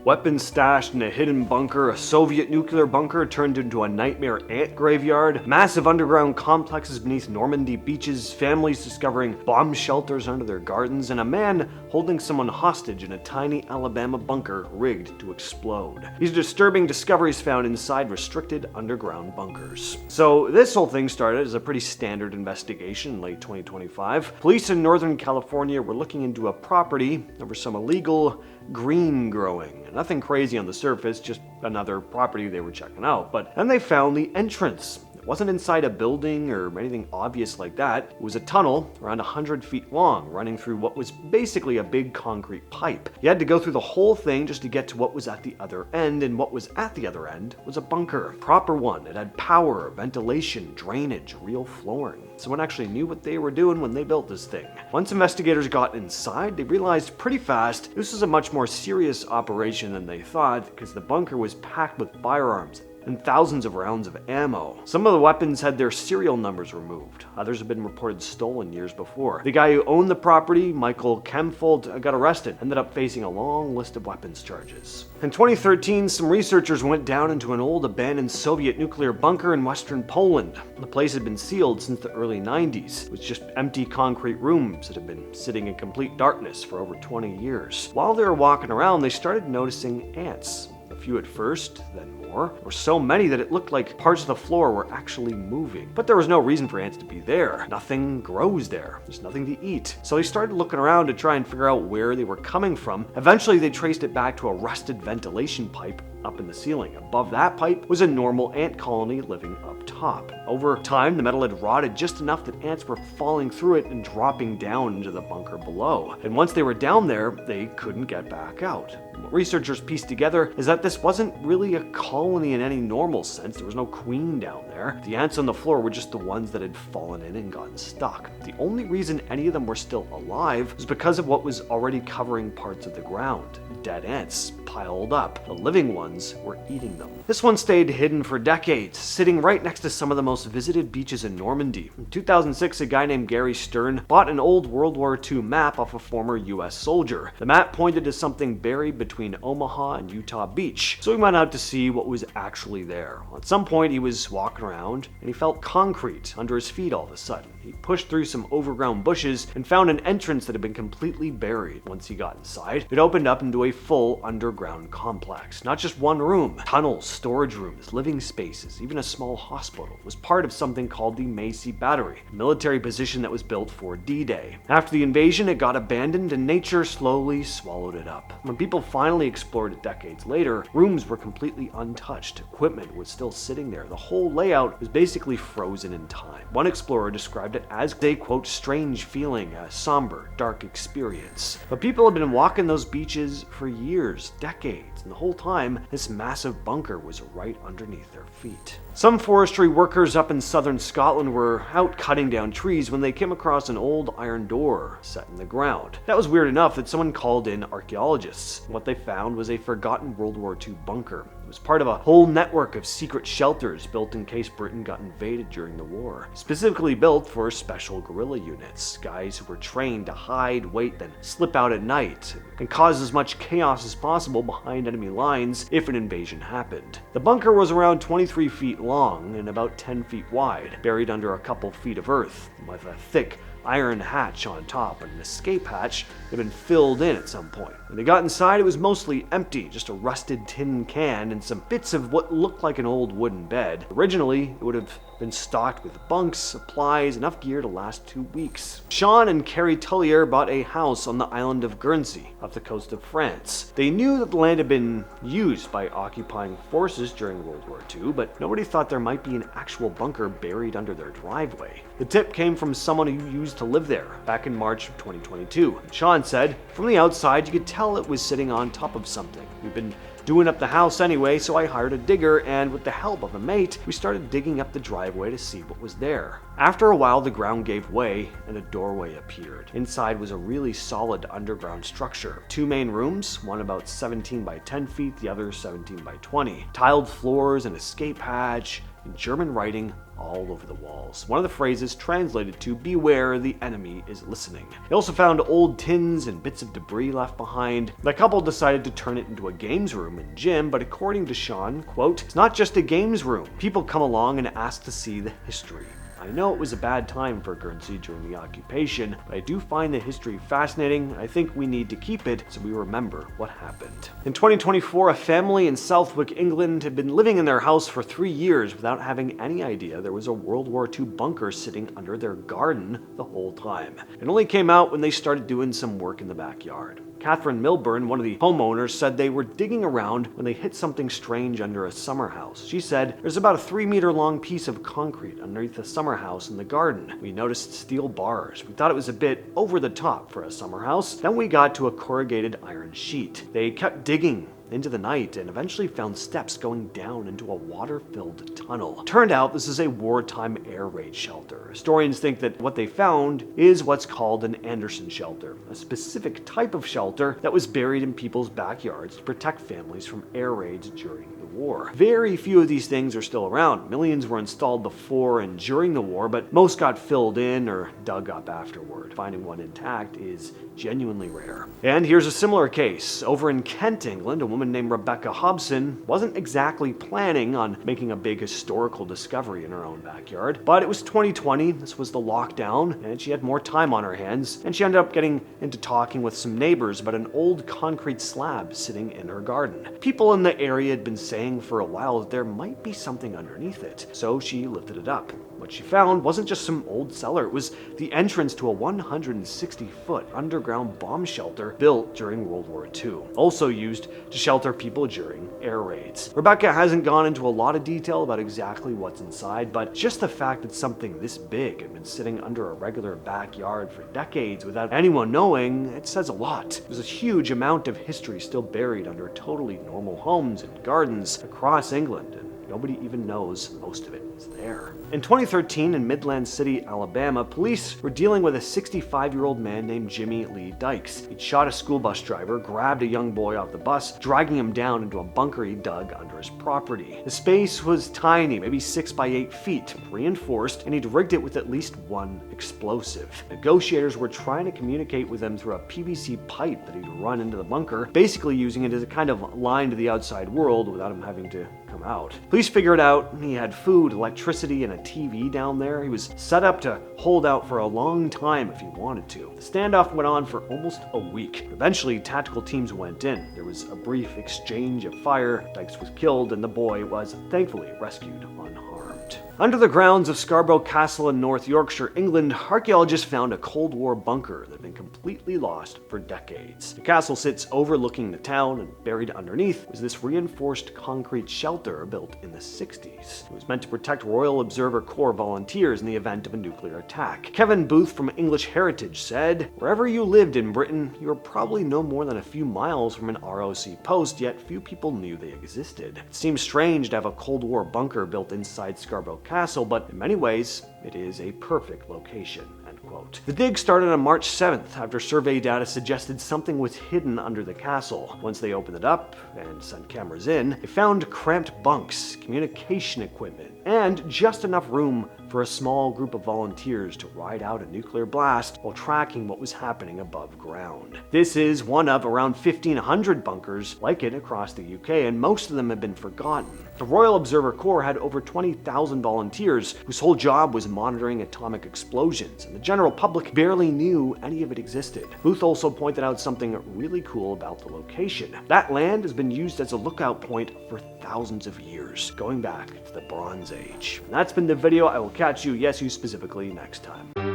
Weapons stashed in a hidden bunker, a Soviet nuclear bunker turned into a nightmare ant graveyard, massive underground complexes beneath Normandy beaches, families discovering bomb shelters under their gardens, and a man holding someone hostage in a tiny Alabama bunker rigged to explode. These disturbing discoveries found inside restricted underground bunkers. So this whole thing started as a pretty standard investigation in late 2025. Police in Northern California were looking into a property over some illegal green growing. Nothing crazy on the surface, just another property they were checking out. But then they found the entrance. It wasn't inside a building or anything obvious like that. It was a tunnel around 100 feet long, running through what was basically a big concrete pipe. You had to go through the whole thing just to get to what was at the other end, and what was at the other end was a bunker. Proper one. It had power, ventilation, drainage, real flooring. Someone actually knew what they were doing when they built this thing. Once investigators got inside, they realized pretty fast this was a much more serious operation than they thought, because the bunker was packed with firearms and thousands of rounds of ammo. Some of the weapons had their serial numbers removed. Others have been reported stolen years before. The guy who owned the property, Michael Kemfold, got arrested, ended up facing a long list of weapons charges. In 2013, some researchers went down into an old abandoned Soviet nuclear bunker in western Poland. The place had been sealed since the early 90s. It was just empty concrete rooms that had been sitting in complete darkness for over 20 years. While they were walking around, they started noticing ants. A few at first, then more. There were so many that it looked like parts of the floor were actually moving. But there was no reason for ants to be there. Nothing grows there. There's nothing to eat. So they started looking around to try and figure out where they were coming from. Eventually, they traced it back to a rusted ventilation pipe up in the ceiling. Above that pipe was a normal ant colony living up top. Over time, the metal had rotted just enough that ants were falling through it and dropping down into the bunker below. And once they were down there, they couldn't get back out. What researchers pieced together is that this wasn't really a colony in any normal sense. There was no queen down there. The ants on the floor were just the ones that had fallen in and gotten stuck. The only reason any of them were still alive was because of what was already covering parts of the ground. Dead ants piled up. The living ones were eating them. This one stayed hidden for decades, sitting right next to some of the most visited beaches in Normandy. In 2006, a guy named Gary Stern bought an old World War II map off a former US soldier. The map pointed to something buried between Omaha and Utah Beach, so he went out to see what was actually there. At some point, he was walking around and he felt concrete under his feet all of a sudden. He pushed through some overgrown bushes and found an entrance that had been completely buried. Once he got inside, it opened up into a full underground complex. Not just one room. Tunnels, storage rooms, living spaces, even a small hospital. It was part of something called the Macy Battery, a military position that was built for D-Day. After the invasion, it got abandoned and nature slowly swallowed it up. When people finally explored it decades later, rooms were completely untouched. Equipment was still sitting there. The whole layout was basically frozen in time. One explorer described it as a, quote, strange feeling, a somber, dark experience. But people have been walking those beaches for years, decades, and the whole time, this massive bunker was right underneath their feet. Some forestry workers up in southern Scotland were out cutting down trees when they came across an old iron door set in the ground. That was weird enough that someone called in archaeologists. What they found was a forgotten World War II bunker. It was part of a whole network of secret shelters built in case Britain got invaded during the war. Specifically built for special guerrilla units, guys who were trained to hide, wait, then slip out at night, and cause as much chaos as possible behind enemy lines if an invasion happened. The bunker was around 23 feet long and about 10 feet wide, buried under a couple feet of earth, with a thick iron hatch on top and an escape hatch that had been filled in at some point. When they got inside, it was mostly empty, just a rusted tin can and some bits of what looked like an old wooden bed. Originally, it would have been stocked with bunks, supplies, enough gear to last 2 weeks. Sean and Carrie Tullier bought a house on the island of Guernsey, off the coast of France. They knew that the land had been used by occupying forces during World War II, but nobody thought there might be an actual bunker buried under their driveway. The tip came from someone who used to live there back in March of 2022. Sean said, "From the outside, you could tell it was sitting on top of something. We've been doing up the house anyway, so I hired a digger, and with the help of a mate, we started digging up the driveway to see what was there." After a while, the ground gave way and a doorway appeared. Inside was a really solid underground structure. 2 main rooms, one about 17 by 10 feet, the other 17 by 20. Tiled floors, an escape hatch, in German writing all over the walls. One of the phrases translated to "beware, the enemy is listening." They also found old tins and bits of debris left behind. The couple decided to turn it into a games room and gym, but according to Sean, quote, "It's not just a games room. People come along and ask to see the history. I know it was a bad time for Guernsey during the occupation, but I do find the history fascinating. I think we need to keep it so we remember what happened." In 2024, a family in Southwick, England had been living in their house for 3 years without having any idea there was a World War II bunker sitting under their garden the whole time. It only came out when they started doing some work in the backyard. Catherine Milburn, one of the homeowners, said they were digging around when they hit something strange under a summer house. She said, "There's about a 3-meter long piece of concrete underneath the summer house in the garden. We noticed steel bars. We thought it was a bit over the top for a summer house. Then we got to a corrugated iron sheet. They kept digging into the night and eventually found steps going down into a water-filled tunnel. Turned out this is a wartime air raid shelter. Historians think that what they found is what's called an Anderson shelter, a specific type of shelter that was buried in people's backyards to protect families from air raids during the war. Very few of these things are still around. Millions were installed before and during the war, but most got filled in or dug up afterward. Finding one intact is genuinely rare. And here's a similar case. Over in Kent, England, a woman named Rebecca Hobson wasn't exactly planning on making a big historical discovery in her own backyard, but it was 2020, this was the lockdown, and she had more time on her hands, and she ended up getting into talking with some neighbors about an old concrete slab sitting in her garden. People in the area had been saying for a while that there might be something underneath it, so she lifted it up. What she found wasn't just some old cellar, it was the entrance to a 160-foot underground bomb shelter built during World War II, also used to shelter people during air raids. Rebecca hasn't gone into a lot of detail about exactly what's inside, but just the fact that something this big had been sitting under a regular backyard for decades without anyone knowing, it says a lot. There's a huge amount of history still buried under totally normal homes and gardens across England, and nobody even knows most of it is there. In 2013, in Midland City, Alabama, police were dealing with a 65-year-old man named Jimmy Lee Dykes. He'd shot a school bus driver, grabbed a young boy off the bus, dragging him down into a bunker he dug under his property. The space was tiny, maybe 6 by 8 feet, reinforced, and he'd rigged it with at least one explosive. Negotiators were trying to communicate with him through a PVC pipe that he'd run into the bunker, basically using it as a kind of line to the outside world without him having to come out. Police figured out he had food, electricity, and a TV down there. He was set up to hold out for a long time if he wanted to. The standoff went on for almost a week. Eventually, tactical teams went in. There was a brief exchange of fire. Dykes was killed, and the boy was thankfully rescued unharmed. Under the grounds of Scarborough Castle in North Yorkshire, England, archaeologists found a Cold War bunker that had been completely lost for decades. The castle sits overlooking the town, and buried underneath was this reinforced concrete shelter built in the 60s. It was meant to protect Royal Observer Corps volunteers in the event of a nuclear attack. Kevin Booth from English Heritage said, "Wherever you lived in Britain, you were probably no more than a few miles from an ROC post, yet few people knew they existed. It seems strange to have a Cold War bunker built inside Scarborough Castle, but in many ways, it is a perfect location." End quote. The dig started on March 7th after survey data suggested something was hidden under the castle. Once they opened it up and sent cameras in, they found cramped bunks, communication equipment, and just enough room for a small group of volunteers to ride out a nuclear blast while tracking what was happening above ground. This is one of around 1,500 bunkers like it across the UK, and most of them have been forgotten. The Royal Observer Corps had over 20,000 volunteers whose whole job was monitoring atomic explosions, and the general public barely knew any of it existed. Booth also pointed out something really cool about the location. That land has been used as a lookout point for thousands of years, going back to the Bronze Age. And that's been the video. I will catch you, yes, you specifically, next time.